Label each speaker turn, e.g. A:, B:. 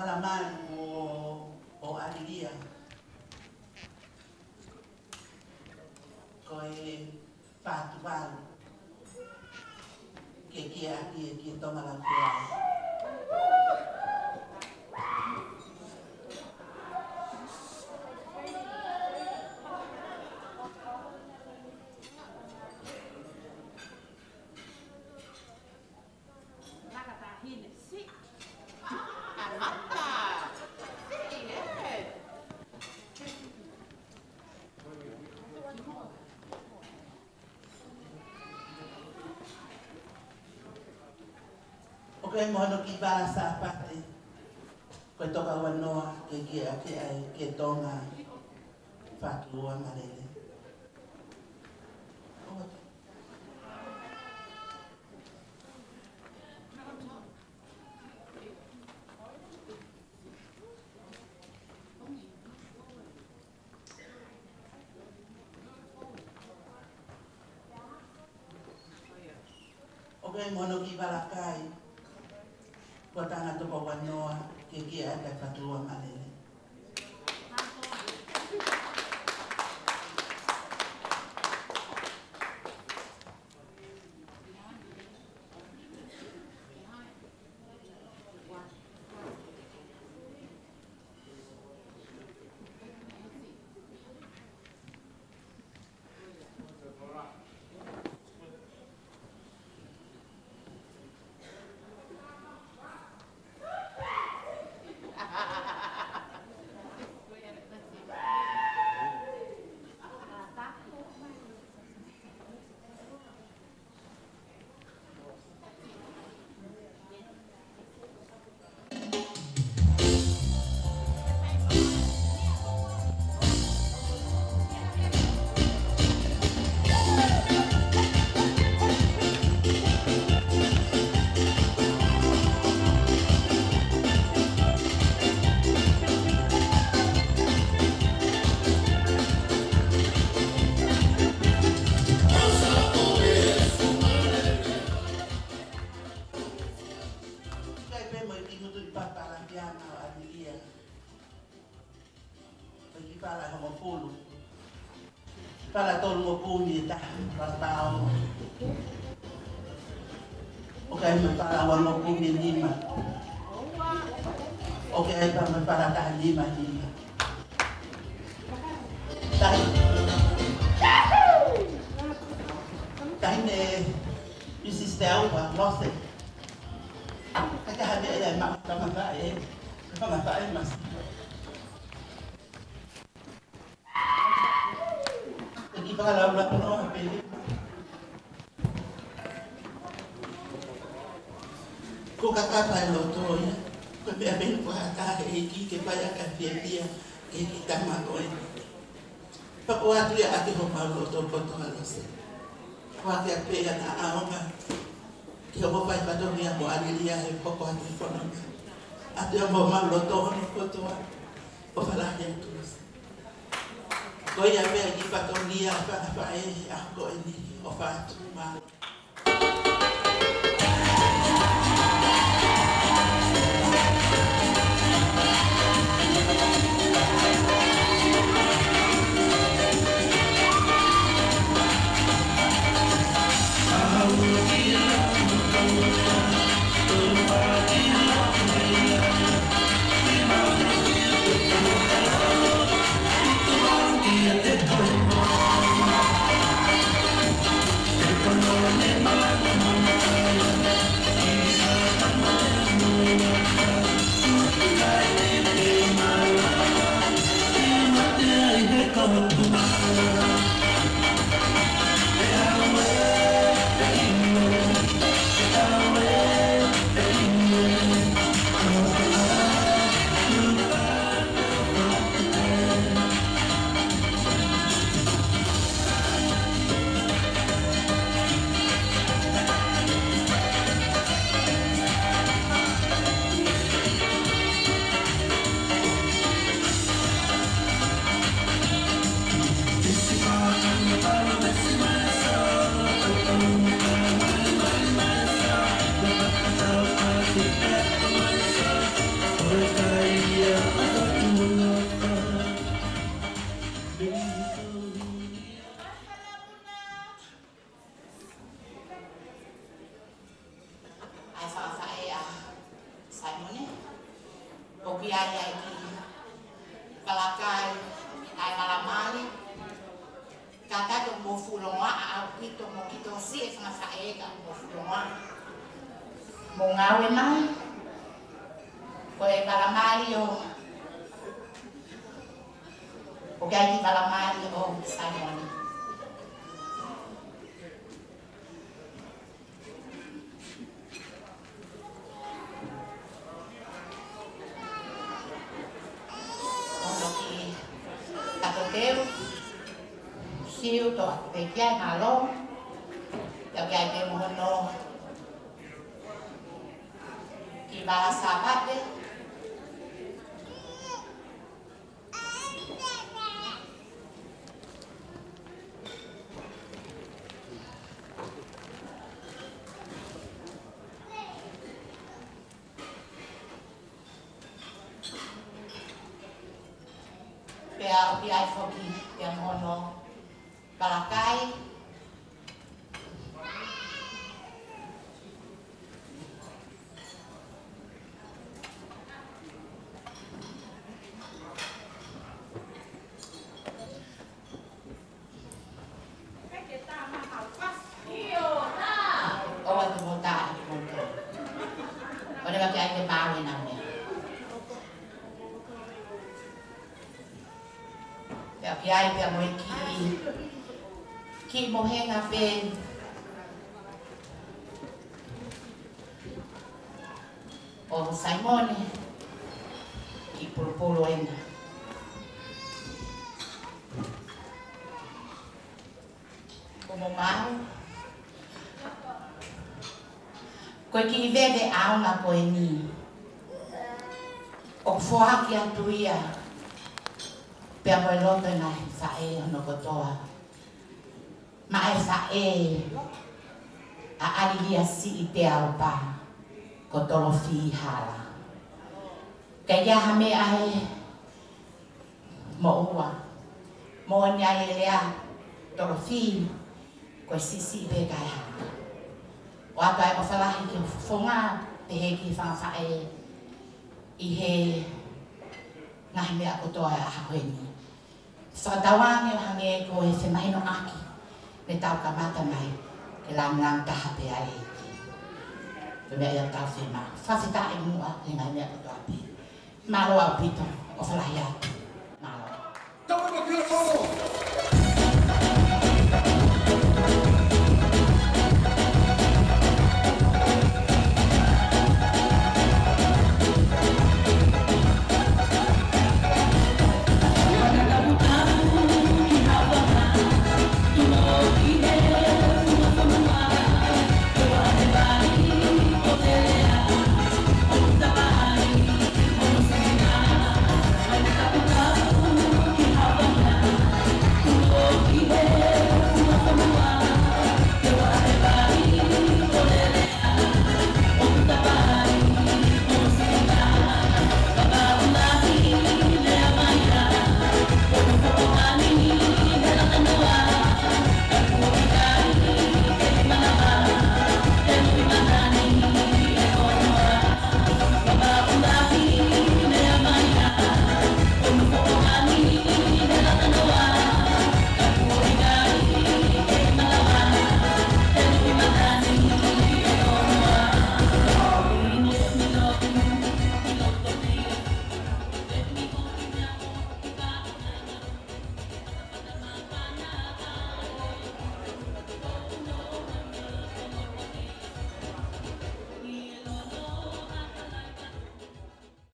A: Malamali o Alilia. Koe Patualu. Que aquí toma la cueva. Okay, mono ki para sa parte. Ko toka wanoa ke tonga fatua malele. Okay, mono ki para kai. Kotana to wanoa ke fatua malele. Para todo mo puni ta patao. Okay, para mo puni lima. Okay, para ta lima. Tahine isisteu wa lose. Kaya hadi ay pamatae mas. Kalau nak penuh pilih, kau kakak kalau tu ya, kau biar kau kakak eki kepaya kafiat dia, eki tamak kau ini. Pakuat dia ada homal tu potong alas. Kuat dia payah nak awak, dia bawa pada dia bawa dia pakuat telefon. Ada homal tu ni potong, pasalah yang tu. Kau yang pergi patong dia apa aku ini obat mal.
B: Birthday. ai ki palakai ai malamali kata to mo fulonga a pito mo kito si e nga faega mo fulonga mo ngawe mai ko e malamali o kai ki malamali o Simon siêu to về cái hà lô giờ cái cái món nô thì bà sa phát đấy cái ai không cái món nô Palakai Kiai pia moi ki mo henga pen o Simon ki polo enga como mau ko ki vede a una poeni o foa ki atuia pia mo loto na fae no kotoa mai fae a alia si te alpa kotolo fi hala kaya hame ai mo ua mo nya lea tolo fi ko sisi be kai ha wa kai o fala ki fonga te he ki fa fae I he ngahi mea kotoa a hoeni whakatawangi o hange ko he whemahino aki me tau ka mata mai ke lam taha pe a eki ke mea ia tau whema whawhita e mua he ngai mea kotoa pe malo au pito o whalahi atu malo.